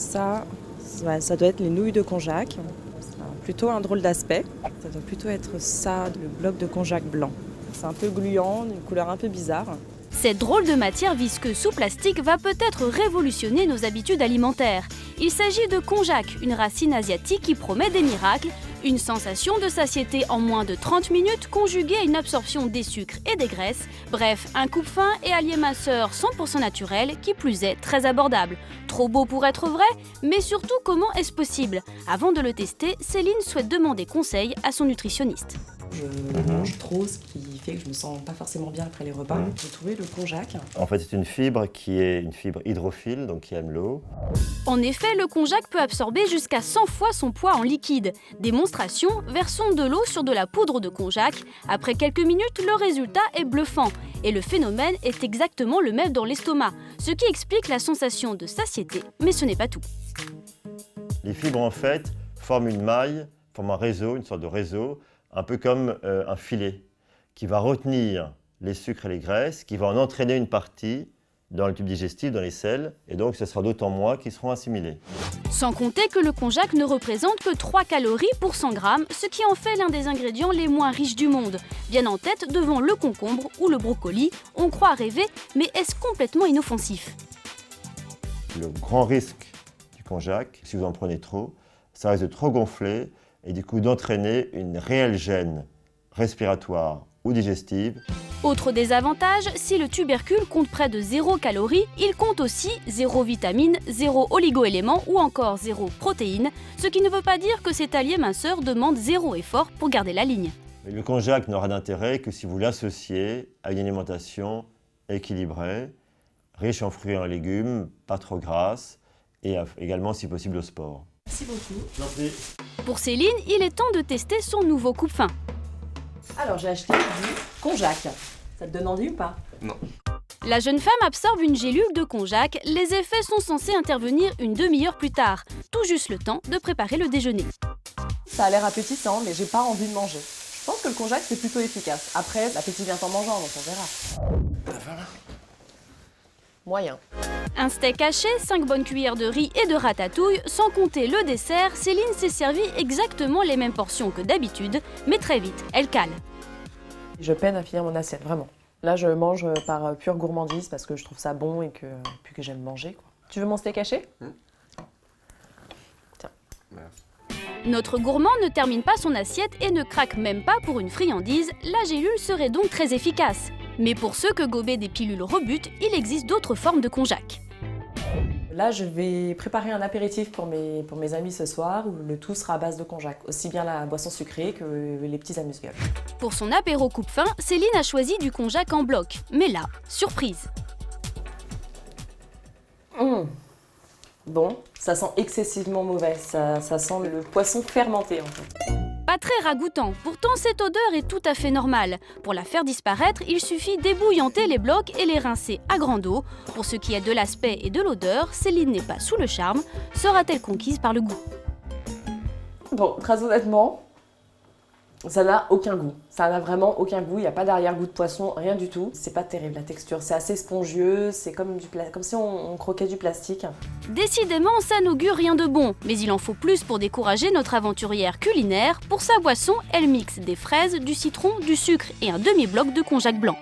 ça, ça doit être les nouilles de konjac. Ça a plutôt un drôle d'aspect. Ça doit plutôt être ça, le bloc de konjac blanc. C'est un peu gluant, une couleur un peu bizarre. Cette drôle de matière visqueuse sous plastique va peut-être révolutionner nos habitudes alimentaires. Il s'agit de konjac, une racine asiatique qui promet des miracles, une sensation de satiété en moins de 30 minutes conjuguée à une absorption des sucres et des graisses. Bref, un coupe-faim et allié minceur 100% naturel, qui plus est très abordable. Trop beau pour être vrai, mais surtout comment est-ce possible? Avant de le tester, Céline souhaite demander conseil à son nutritionniste. Je mange trop, ce qui fait que je me sens pas forcément bien après les repas. J'ai trouvé le konjac. En fait, c'est une fibre qui est une fibre hydrophile, donc qui aime l'eau. En effet, le konjac peut absorber jusqu'à 100 fois son poids en liquide. Démonstration, versons de l'eau sur de la poudre de konjac. Après quelques minutes, le résultat est bluffant. Et le phénomène est exactement le même dans l'estomac, ce qui explique la sensation de satiété. Mais ce n'est pas tout. Les fibres, en fait, forment une maille, forment un réseau, une sorte de réseau, un peu comme un filet, qui va retenir les sucres et les graisses, qui va en entraîner une partie dans le tube digestif, dans les selles, et donc ce sera d'autant moins qui seront assimilés. Sans compter que le konjac ne représente que 3 calories pour 100 grammes, ce qui en fait l'un des ingrédients les moins riches du monde. Bien en tête devant le concombre ou le brocoli, on croit rêver, mais est-ce complètement inoffensif? Le grand risque du konjac, si vous en prenez trop, ça risque de trop gonfler et du coup d'entraîner une réelle gêne respiratoire ou digestive. Autre désavantage, si le tubercule compte près de 0 calories, il compte aussi 0 vitamines, 0 oligo-éléments ou encore 0 protéines, ce qui ne veut pas dire que cet allié minceur demande 0 effort pour garder la ligne. Mais le konjac n'aura d'intérêt que si vous l'associez à une alimentation équilibrée, riche en fruits et en légumes, pas trop grasse, et également si possible au sport. Merci beaucoup. J'en prie. Pour Céline, il est temps de tester son nouveau coupe-faim. Alors j'ai acheté du konjac. Ça te donne envie ou pas? Non. La jeune femme absorbe une gélule de konjac. Les effets sont censés intervenir une demi-heure plus tard. Tout juste le temps de préparer le déjeuner. Ça a l'air appétissant, mais j'ai pas envie de manger. Je pense que le konjac c'est plutôt efficace. Après, l'appétit vient en mangeant, donc on verra. Moyen. Un steak haché, 5 bonnes cuillères de riz et de ratatouille, sans compter le dessert, Céline s'est servi exactement les mêmes portions que d'habitude, mais très vite, elle cale. Je peine à finir mon assiette, vraiment. Là, je mange par pure gourmandise parce que je trouve ça bon et que j'aime manger, quoi. Tu veux mon steak haché? Tiens. Merci. Notre gourmand ne termine pas son assiette et ne craque même pas pour une friandise, la gélule serait donc très efficace. Mais pour ceux que gober des pilules rebute, il existe d'autres formes de konjac. Là, je vais préparer un apéritif pour mes amis ce soir où le tout sera à base de konjac. Aussi bien la boisson sucrée que les petits amuse-gueules. Pour son apéro coupe-faim, Céline a choisi du konjac en bloc. Mais là, surprise. Bon, ça sent excessivement mauvais. Ça sent le poisson fermenté en fait. Pas très ragoûtant, pourtant cette odeur est tout à fait normale. Pour la faire disparaître, il suffit d'ébouillanter les blocs et les rincer à grande eau. Pour ce qui est de l'aspect et de l'odeur, Céline n'est pas sous le charme. Sera-t-elle conquise par le goût? Bon, très honnêtement, ça n'a aucun goût. Ça n'a vraiment aucun goût. Il n'y a pas d'arrière-goût de poisson, rien du tout. C'est pas terrible la texture. C'est assez spongieux. C'est comme si on croquait du plastique. Décidément, ça n'augure rien de bon. Mais il en faut plus pour décourager notre aventurière culinaire. Pour sa boisson, elle mixe des fraises, du citron, du sucre et un demi-bloc de konjac blanc.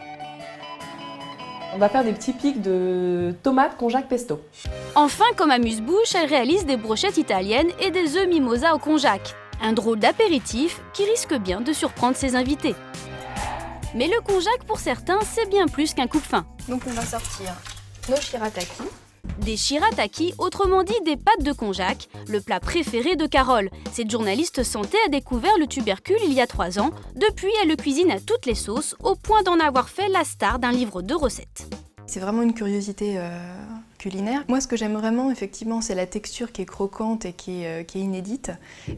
On va faire des petits pics de tomates konjac pesto. Enfin, comme amuse-bouche, elle réalise des brochettes italiennes et des œufs mimosa au konjac. Un drôle d'apéritif qui risque bien de surprendre ses invités. Mais le konjac, pour certains, c'est bien plus qu'un coupe-faim. Donc on va sortir nos shirataki. Des shirataki, autrement dit des pâtes de konjac, le plat préféré de Carole. Cette journaliste santé a découvert le tubercule il y a 3 ans. Depuis, elle le cuisine à toutes les sauces, au point d'en avoir fait la star d'un livre de recettes. C'est vraiment une curiosité culinaire. Moi, ce que j'aime vraiment, effectivement, c'est la texture qui est croquante et qui est inédite.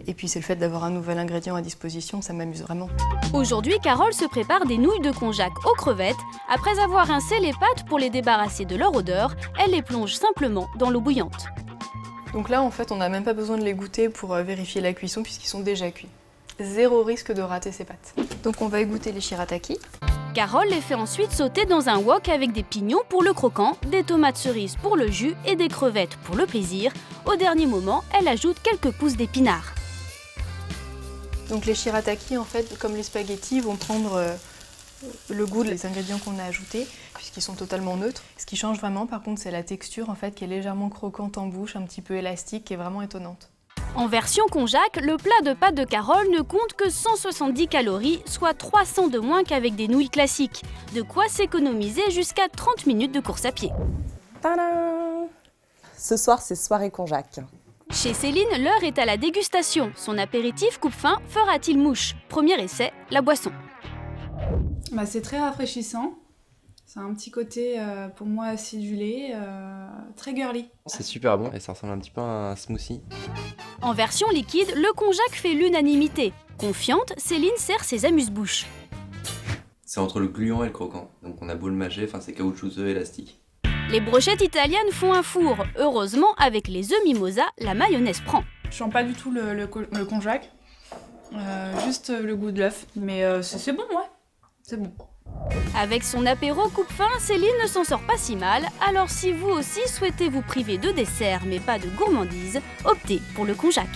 Et puis, c'est le fait d'avoir un nouvel ingrédient à disposition, ça m'amuse vraiment. Aujourd'hui, Carole se prépare des nouilles de konjac aux crevettes. Après avoir rincé les pâtes pour les débarrasser de leur odeur, elle les plonge simplement dans l'eau bouillante. Donc là, en fait, on n'a même pas besoin de les goûter pour vérifier la cuisson puisqu'ils sont déjà cuits. Zéro risque de rater ces pâtes. Donc on va égoutter les shirataki. Carole les fait ensuite sauter dans un wok avec des pignons pour le croquant, des tomates cerises pour le jus et des crevettes pour le plaisir. Au dernier moment, elle ajoute quelques pousses d'épinards. Donc les shirataki, en fait, comme les spaghettis, vont prendre le goût des ingrédients qu'on a ajoutés, puisqu'ils sont totalement neutres. Ce qui change vraiment, par contre, c'est la texture, en fait, qui est légèrement croquante en bouche, un petit peu élastique, qui est vraiment étonnante. En version konjac, le plat de pâtes de Carole ne compte que 170 calories, soit 300 de moins qu'avec des nouilles classiques. De quoi s'économiser jusqu'à 30 minutes de course à pied. Tadam! Ce soir, c'est soirée konjac. Chez Céline, l'heure est à la dégustation. Son apéritif coupe-faim fera-t-il mouche? Premier essai, la boisson. C'est très rafraîchissant. C'est un petit côté, pour moi, acidulé, très girly. C'est super bon et ça ressemble un petit peu à un smoothie. En version liquide, le konjac fait l'unanimité. Confiante, Céline sert ses amuse-bouches. C'est entre le gluant et le croquant. Donc on a beau le mâcher, c'est caoutchouteux, élastique. Les brochettes italiennes font un four. Heureusement, avec les œufs mimosa, la mayonnaise prend. Je sens pas du tout le konjac, juste le goût de l'œuf. Mais c'est bon, ouais. C'est bon. Avec son apéro coupe-faim, Céline ne s'en sort pas si mal. Alors si vous aussi souhaitez vous priver de dessert mais pas de gourmandise, optez pour le konjac.